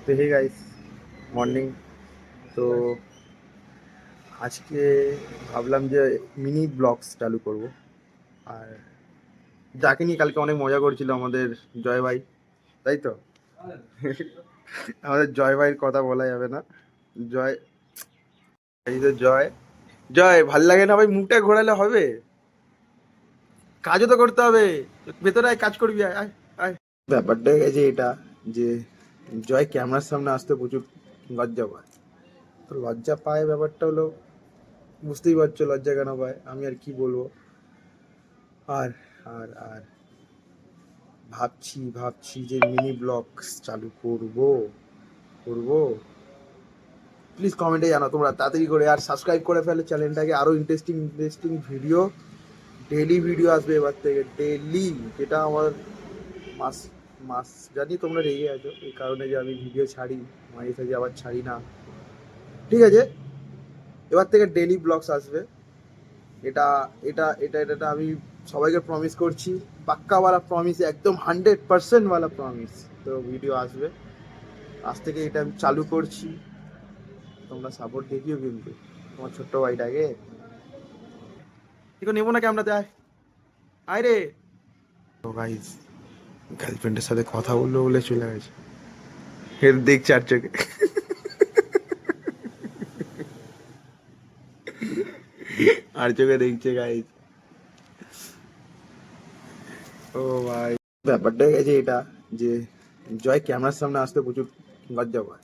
তো hey guys, morning. তো আজকে ভাবলাম যে মিনি ব্লগস চালু করব। আর যাকে নিয়ে কালকে অনেক মজা করছিল আমাদের জয় ভাই, তাই তো? আমাদের জয় ভাইয়ের কথা বলা যাবে না। জয়, এই যে জয়, জয় ভাল লাগে না ভাই, মুখটা ঘোরালে হবে? কাজও তো করতে হবে। ভেতরে আয়, কাজ করবি, আয় আয় আয়। ব্যাপারটা হয়ে গেছে এটা যে জয় ক্যামেরার সামনে আসতে প্রচুর লজ্জা পায়। তো লজ্জা পায়, ব্যাপারটা হলো বুঝতেই পারছো লজ্জা কেন পায়, আমি আর কি বলবো। আর আর আর ভাবছি যে মিনি ব্লগ চালু করব। প্লিজ কমেন্টে জানাও তোমরা তাড়াতাড়ি করে, আর সাবস্ক্রাইব করে ফেলে চ্যানেলটাকে। আরো ইন্টারেস্টিং ভিডিও, ডেইলি ভিডিও আসবে এবার থেকে, ডেইলি। যেটা আমার মাস মাস জানি তোমরা রেগে আছো এই কারণে যে আমি ভিডিও ছাড়ি, মাঝে সাঝে আবার ছাড়ি না। ঠিক আছে, এবার থেকে ডেইলি ব্লগস আসবে। এটা এটা আমি সবাইকে প্রমিস করছি, পাক্কাওয়ালা প্রমিস, একদম 100% প্রমিস। তো ভিডিও আসবে, আজ থেকে এটা আমি চালু করছি। তোমরা সাপোর্ট দেখিও কিন্তু তোমার ছোট্ট ভাইটাকে। ঠিক নেবো না ক্যামেরাতে, আয় আয় রে। তো গাইস, গার্লফ্রেন্ডের সাথে কথা বললো বলে চলে গেছে, এর দেখছে আর চোখে। আর চোখে দেখছে গাইস। ও ভাই, ব্যাপারটা হয়ে গেছে এটা যে জয় ক্যামেরার সামনে আসতে প্রচুর লজ্জা পায়।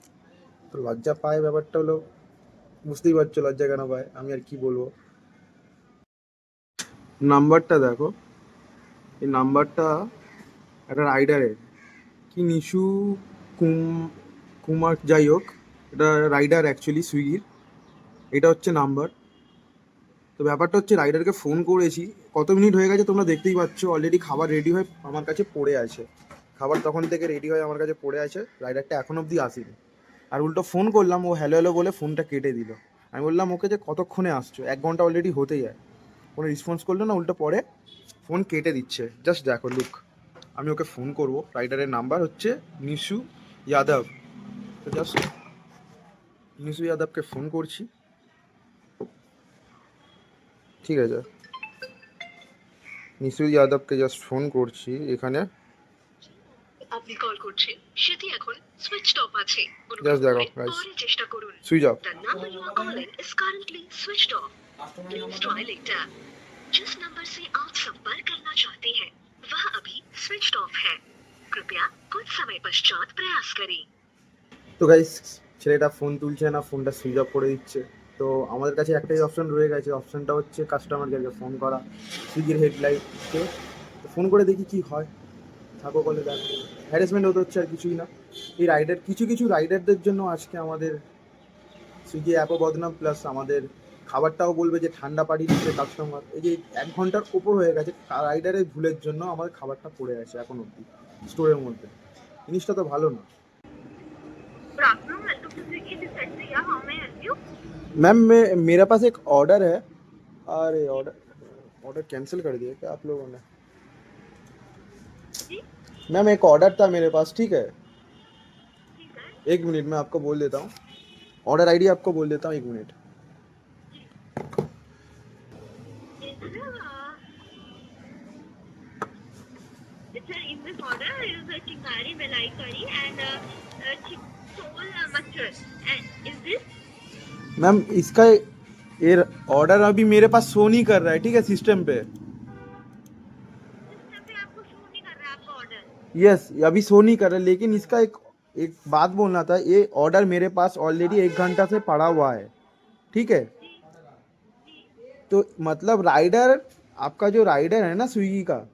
তো লজ্জা পায়, ব্যাপারটা হলো বুঝতেই পারছো লজ্জা কেন পায়, আমি আর কি বলবো। নাম্বারটা দেখো, এই নাম্বারটা একটা রাইডারের, কি নিশু কুমার, যাই হোক, এটা রাইডার অ্যাকচুয়ালি সুইগির। এটা হচ্ছে নাম্বার। তো ব্যাপারটা হচ্ছে রাইডারকে ফোন করেছি, কত মিনিট হয়ে গেছে তোমরা দেখতেই পাচ্ছ। অলরেডি খাবার রেডি হয়ে আমার কাছে পড়ে আছে, খাবার তখন থেকে রেডি হয়ে আমার কাছে পড়ে আছে, রাইডারটা এখন অবধি আসেনি। আর উল্টো ফোন করলাম, ও হ্যালো হ্যালো বলে ফোনটা কেটে দিল। আমি বললাম ওকে যে কতক্ষণে আসছো, 1 ঘন্টা অলরেডি হতে যায়, কোনো রেসপন্স করলো না, উল্টো পরে ফোন কেটে দিচ্ছে। জাস্ট দেখো লুক, আমি ওকে ফোন করব। রাইডারের নাম্বার হচ্ছে নিশু যাদব। তো জাস্ট নিশু যাদবকে ফোন করছি, ঠিক আছে? নিশু যাদবকে জাস্ট ফোন করছি এখানে। আপনি কল করছেন সেটি এখন সুইচড অফ আছে, জাস্ট দেখো গাইস, পরে চেষ্টা করুন। Switch off. The number you are calling is currently switched off, please try later. जिस नंबर से आप संपर्क करना चाहते हैं वह अभी स्विच्ड ऑफ है, कृपया कुछ समय पश्चात प्रयास करें। তো গাইস, ছেলেটা ফোন তুলছে না, ফোনটা সুইচ অফ করে দিচ্ছে। তো আমাদের কাছে একটাই অপশন রয়ে গেছে, অপশনটা হচ্ছে কাস্টমার কেয়ারকে ফোন করা, সুইগির হেডলাইনকে। তো ফোন করে দেখি কি হয়, থাকো বলে দেখ। হ্যারাসমেন্ট হতে হচ্ছে, আর কিছুই না। এই রাইডার, কিছু কিছু রাইডারদের জন্য আজকে আমাদের সুইগি অ্যাপও বদনাম, প্লাস আমাদের খাবারটাও বলবে যে ঠান্ডা পাঠিয়ে দিচ্ছে কাস্টমার। এই যে 1 ঘন্টার ওপর হয়ে গেছে, রাইডারের ভুলের জন্য আমাদের খাবারটা পড়ে আছে এখন অবধি স্টোরের মধ্যে। জিনিসটা তো ভালো না। मैम मैं मेरा पास एक ऑर्डर है। अरे ऑर्डर ऑर्डर कैंसिल कर दिया क्या आप लोगों ने? मैम एक ऑर्डर था मेरे पास, ठीक है? 1 मिनट में आपको बोल देता हूँ, ऑर्डर आईडी आपको बोल देता हूँ, 1 minute. In this order is a chingari malai curry and sole mustard. And is this? Ma'am इसका ये ऑर्डर अभी मेरे पास शो नहीं कर रहा है, ठीक है, सिस्टम पे। आपको शो नहीं कर रहा है आपका ऑर्डर? यस, अभी शो नहीं कर रहा है, लेकिन इसका एक एक बात बोलना था। ये ऑर्डर मेरे पास ऑलरेडी 1 घंटा से पड़ा हुआ है, ठीक है? तो मतलब राइडर, आपका जो राइडर है ना स्विगी का,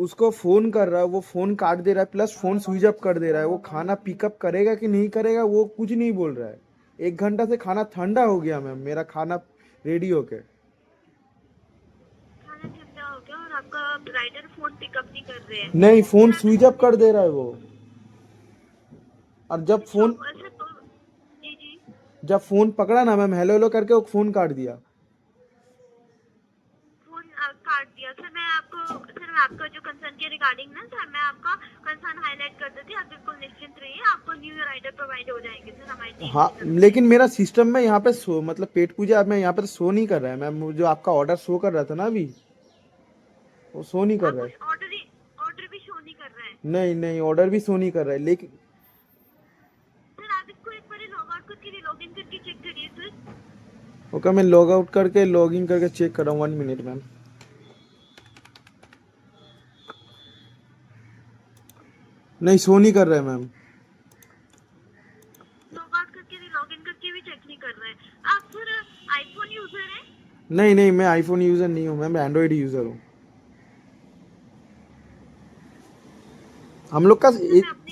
उसको फ़ोन कर रहा है, वो फ़ोन काट दे रहा है, प्लस फ़ोन स्विच अप कर दे रहा है। वो खाना पिकअप करेगा कि नहीं करेगा वो कुछ नहीं बोल रहा है। 1 घंटा से खाना ठंडा हो गया मैम, मेरा खाना रेडी होके। खाना ठंडा हो गया और आपका राइडर फ़ोन पिकअप नहीं कर रहे हैं? नहीं, फ़ोन स्विच अप कर दे रहा है वो। और जब फ़ोन पकड़ा ना मैम, हेलो हेलो करके वो फ़ोन काट दिया। काट दिया सर। मैं आपका जो कंसर्न के रिगार्डिंग ना सर, मैं आपका कंसर्न हाईलाइट कर देती, आप बिल्कुल निश्चिंत रहिए, आपको राइडर प्रोवाइड हो जाएंगे सर हमारी टीम। हाँ लेकिन मेरा सिस्टम में यहाँ पे शो मतलब पेट पूजा में यहाँ पे तो शो नहीं कर रहा है मैम। जो आपका ऑर्डर शो कर रहा था ना अभी, वो शो नहीं कर रहा है। ऑर्डर भी शो नहीं कर रहा है नहीं नहीं, ऑर्डर भी शो नहीं कर रहा है। लेकिन सर। आप इसको एक बार लॉग आउट करके लॉग इन करके चेक करिए सर। ओके, मैं लॉग आउट करके लॉग इन करके चेक कर रहा हूँ। 1 मिनट मैम। नहीं, शो नहीं कर रहा है मैम। लॉग आउट करके भी लॉग इन करके भी चेक नहीं कर रहा है। आप सर आईफोन यूजर हैं? नहीं नहीं, मैं आईफोन यूजर नहीं हूँ मैम, मैं एंड्रॉइड यूजर हूँ। हम लोग का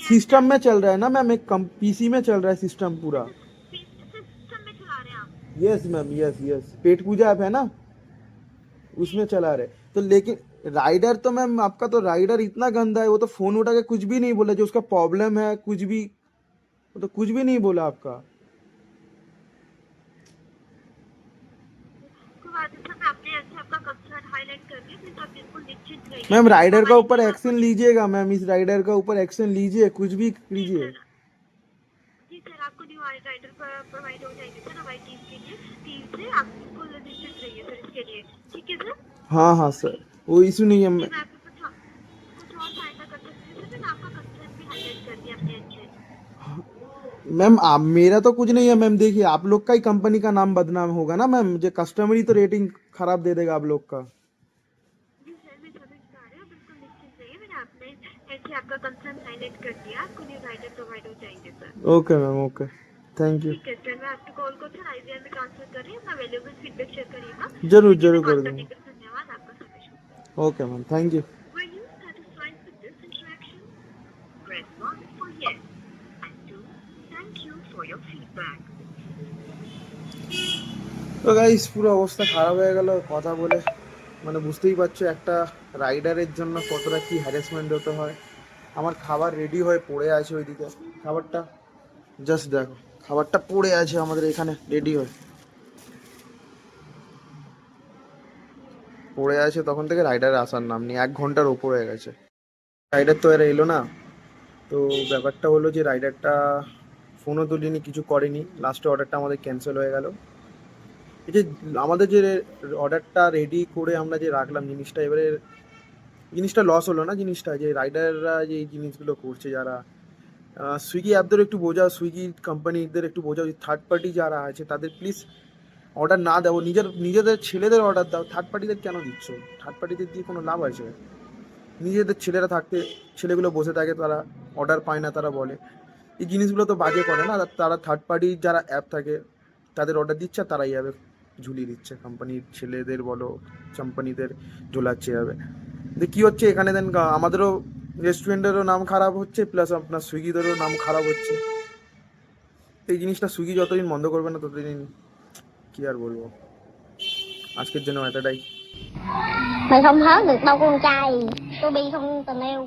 सिस्टम में चल रहा है ना मैम, एक पीसी में चल रहा है सिस्टम पूरा। सिस्टम में चला रहे हैं आप? यस मैम, यस यस, पेट पूजा ऐप है ना, उसमें चला रहे। तो लेकिन राइडर तो मैम, आपका तो राइडर इतना गंदा है, वो तो फोन उठा के कुछ भी नहीं बोला। जो उसका प्रॉब्लम है कुछ भी, वो तो कुछ भी नहीं बोला आपका। मैम राइडर का ऊपर एक्शन लीजिएगा मैम, इस राइडर का ऊपर एक्शन लीजिए, कुछ भी कीजिए। जी सर, आपको न्यू राइडर प्रोवाइड हो जाएंगे सर हमारी टीम के लिए। टीम से आप बिल्कुल रजिस्टर्ड रहिए सर इसके लिए, ठीक है सर? हाँ हाँ सर, वो इशू नहीं है। मैं आपको कुछ और सहायता कर सकती हूँ सर। मैंने आपका कंसर्न भी हाईलाइट कर दिया अपने एंड से। मैम आप, मेरा तो कुछ नहीं है मैम। देखिए, आप लोग का ही कंपनी का नाम बदनाम होगा ना मैम। जो कस्टमर ही तो रेटिंग खराब दे देगा आप लोग का। जी सर, मैं समझ पा रही हूँ, बिल्कुल निश्चिंत रहिए। मैंने अपने एंड से आपका कंसर्न हाईलाइट कर दिया। आपको न्यू राइडर प्रोवाइड हो जाएंगे sir. Okay ma'am, okay, thank you. ठीक है सर, मैं आपके कॉल को सर आईवीआर में ट्रांसफर कर रही हूँ। अपना वैल्यूएबल फीडबैक शेयर करिएगा। जरूर जरूर कर करने दूंगा। के लिए धन्यवाद आपका समय शुभ। Okay ma'am, thank you. Were you satisfied with this interaction? Press 1 for yes and 2. Thank you for your feedback. তো গাইস, পুরো অবস্থা খারাপ হয়ে গেল কথা বলে। মানে বুঝতেই পারছো একটা রাইডারের জন্য কতটা কি হ্যারাসমেন্ট হতে হয়। আমার খাবার রেডি হয়ে পড়ে আছে ওইদিকে। খাবারটা জাস্ট দেখো, খাবারটা পড়ে আছে আমাদের এখানে রেডি হয়ে পড়ে আছে। তখন থেকে রাইডার আসার নাম নেই, 1 ঘন্টার ওপর হয়ে গেছে। রাইডার তো এরা এলো না। তো ব্যাপারটা হলো যে রাইডারটা ফোনও তুলিনি, কিছু করেনি। লাস্টে অর্ডারটা আমাদের ক্যান্সেল হয়ে গেল। এই যে আমাদের যে অর্ডারটা রেডি করে আমরা যে রাখলাম জিনিসটা, এবারে জিনিসটা লস হলো না। জিনিসটা যে রাইডাররা যে এই জিনিসগুলো করছে, যারা সুইগি অ্যাপদের একটু বোঝাও, সুইগি কোম্পানিদের একটু বোঝাও, যে থার্ড পার্টি যারা আছে তাদের প্লিজ অর্ডার না দাও। নিজেদের ছেলেদের অর্ডার দাও, থার্ড পার্টিদের কেন দিচ্ছ? থার্ড পার্টিদের দিয়ে কোনো লাভ আছে? নিজেদের ছেলেরা থাকতে, ছেলেগুলো বসে থাকে, তারা অর্ডার পায় না, তারা বলে এই জিনিসগুলো তো বাজে করে না। তারা থার্ড পার্টি যারা অ্যাপ থাকে তাদের অর্ডার দিচ্ছে, আর তারাই অ্যাপে ঝুলিয়ে দিচ্ছে। কোম্পানির ছেলেদের বলো, কোম্পানিদের ঝোলাচ্ছে যাবে। কী হচ্ছে এখানে দেন, আমাদেরও রেস্টুরেন্টেরও নাম খারাপ হচ্ছে, প্লাস আপনার সুইগিদেরও নাম খারাপ হচ্ছে। এই জিনিসটা সুইগি যতদিন বন্ধ করবে না ততদিন কী আর বলবো। আজকের জন্য এতটাই। Mày không hớt được đâu con trai. Tôi bi không tình yêu.